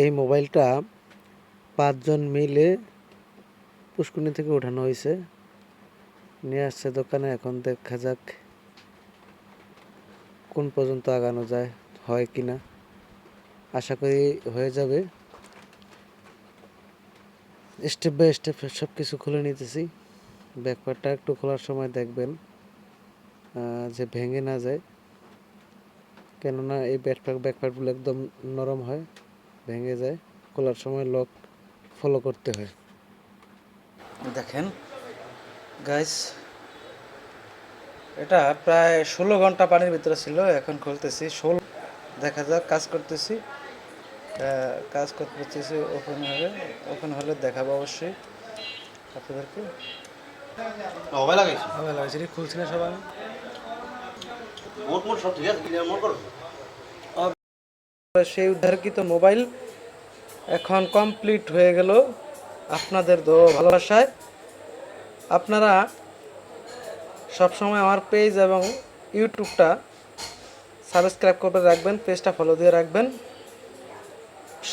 এই মোবাইলটা ৫ জন মিলে পুষ্কুনি থেকে উঠানো হয়েছে, নিয়ে আসছে দোকানে। এখন দেখা যাক কোন পর্যন্ত আগানো যায়, হয় কিনা। আশা করি হয়ে যাবে। স্টেপ বাই স্টেপ সব কিছু খুলে নিতেছি। ব্যাকপ্যাকটা একটু খোলার সময় দেখবেন যে ভেঙে না যায়, কেননা এই ব্যাকপ্যাকগুলো একদম নরম হয়, ভেঙে যায়। খোলার সময় লক ফলো করতে হয়। দেখেন গাইস, এটা প্রায় 16 ঘন্টা পানির ভিতরে ছিল, এখন খুলতেছি। দেখা যাক, কাজ করতেছি, কাজ করতেছি। ওপেন হলে দেখাবো অবশ্যই আপনাদেরকে। মোবাইল লাগাইছি, খুলছি না সবাই। সব ঠিক আছে, ক্লিয়ার মোড করো। সেই উদ্ধারকৃত মোবাইল এখন কমপ্লিট হয়ে গেল আপনাদের ভালোবাসায়। আপনারা সবসময় আমার পেজ এবং ইউটিউবটা সাবস্ক্রাইব করে রাখবেন, পেজটা ফলো দিয়ে রাখবেন।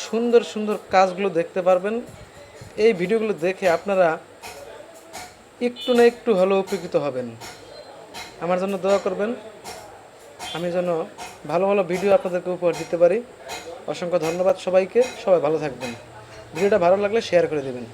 সুন্দর সুন্দর কাজগুলো দেখতে পারবেন। এই ভিডিওগুলো দেখে আপনারা একটু না একটু হলেও উপকৃত হবেন। আমার জন্য দোয়া করবেন, আমি যেন ভালো ভালো ভিডিও আপনাদেরকে উপহার দিতে পারি। অসংখ্য ধন্যবাদ সবাইকে। সবাই ভালো থাকবেন। ভিডিওটা ভালো লাগলে শেয়ার করে দেবেন।